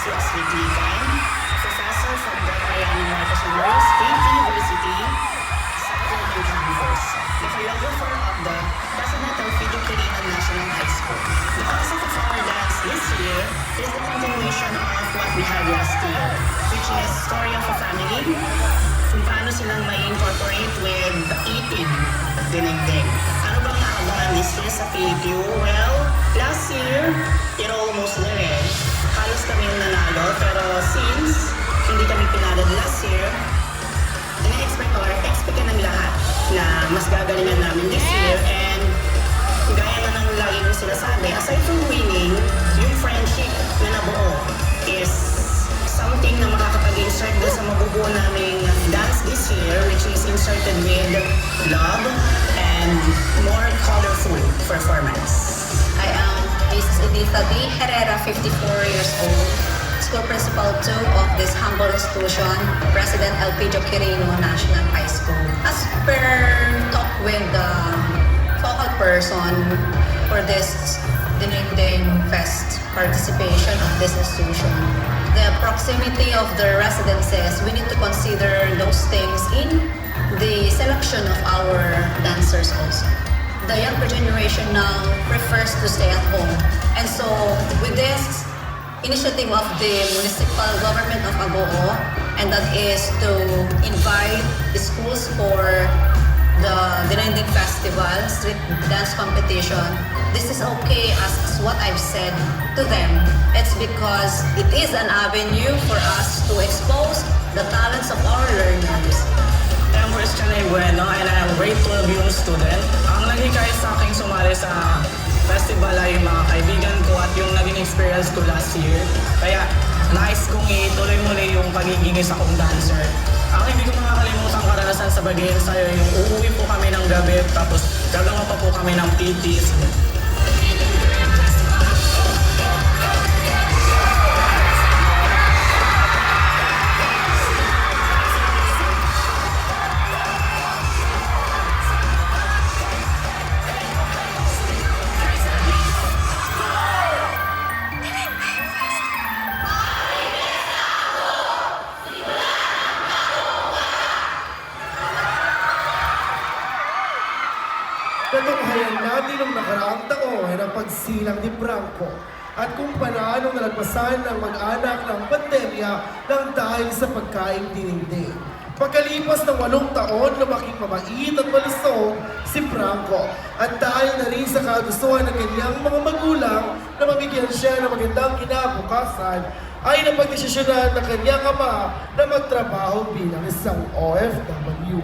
si Ashley Clican, professor from Brian Marcos Memorial State University sa Philippine campus, the choreographer of the President Elpidio Quirino National High School. The concept of our dance this year is the continuation of what we had last year, which is Story of a Family, kung paano silang may incorporate with eating, dinigdig. Ano bang naabangan this year sa PQ? Well, last year, it almost there. Halos kami yung nanalo, pero since hindi kami pinalad last year, ina-expect or expect ng lahat na mas gagalingan namin this year, and gaya na ng lagi ko sinasabi, aside from winning, yung friendship na nabuo is something na makakapag-insert doon sa mabubuo naming dance this year, which is inserted with love and more colorful performance. I am Mrs. Editha D. Herrera, 54 years old, school principal 2 of this humble institution, President Elpidio Quirino National High School. As per talk with the focal person for this Dinigding Fest participation of this institution, the proximity of the residences, we need to consider those things in the selection of our dancers also. The younger generation now prefers to stay at home. And so with this initiative of the municipal government of Agoo, and that is to invite the schools for the Dinigding Festival, street dance competition, this is okay as what I've said to them. It's because it is an avenue for us to expose the talents of our learners. I'm Christian Bueno and I'm grade 12 yung student. Ang naging sa aking sumali sa festival ay yung mga kaibigan ko at yung naging experience ko last year. Kaya nais kong ituloy muli yung pagiging isa kong dancer. Ang hindi ko makakalimutan karanasan sa Bagayan sa'yo, yung uuwi po kami ng gabi tapos gagawa pa po kami ng PTs. Natunghayan natin ang nakaraang taon ang pagsilang ni Franco at kung paano nalagpasan ng mag-anak ng pandemya ng dahil sa pagkain dinigdig. Pagkalipas ng 8 taon, lumaking mabait at malusog si Franco at dahil na rin sa kagustuhan ng kanyang mga magulang na mabigyan siya ng magandang kinabukasan, ay napagdesisyonan ng kanyang ama na magtrabaho bilang isang OFW.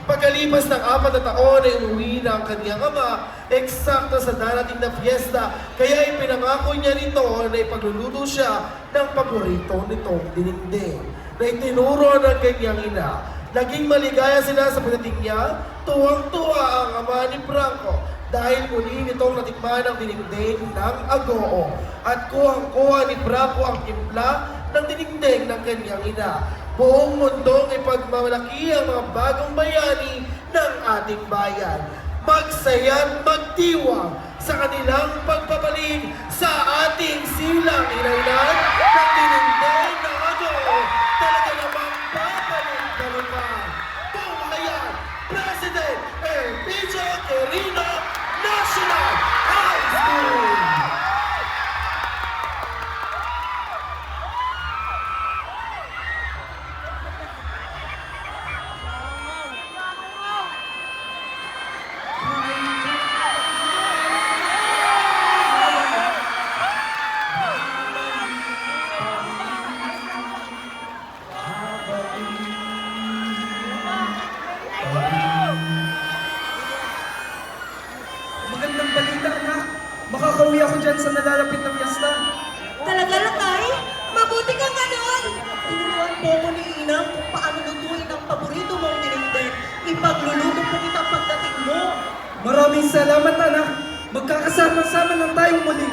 Pagkalipas ng 4 na taon ay umuwi na ang kanyang ama, eksakto sa darating na fiesta, kaya ipinangako niya nito na ipagluluto siya ng paborito nitong dinigdig na itinuro ng kanyang ina. Naging maligaya sila sa pagdating niya, tuwang-tuwa ang ama ni Franco dahil muli nitong natikman ang dinigdig ng Agoo at kuhang-kuha ni Franco ang timpla ng dinigdig ng kanyang ina. Buong mundong ipagmamalaki ang mga bagong bayani ng ating bayan. Magsaya't magdiwang sa kanilang pagpapalik sa ating silang inainan ng dinigdig ng Agoo. Talaga namang babalik-balikan. Tunghayan, President Elpidio Quirino National High School! Magandang balita, anak. Makakauwi ako dyan sa nalalapit na piyesta. Talaga lang, Tay? Mabuti kang ganon! Tinuruan po ko ni Inang kung paano lutuin ang paborito mong dinigdig. Ipagluluto po kita pagdating mo. Maraming salamat, anak. Magkakasama-sama ng tayong muli.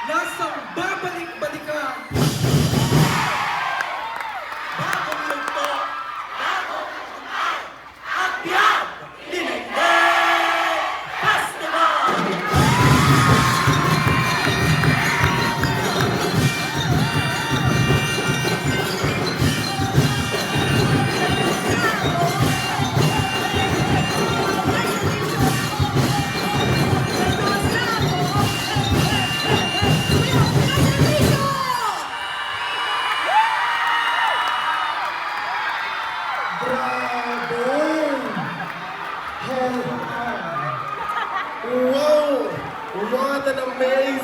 Lasang babalik-balikan. Bagong yugto, bagong tuntay, Agbyag Dinding Festival! Bravo! Wow! What an amazing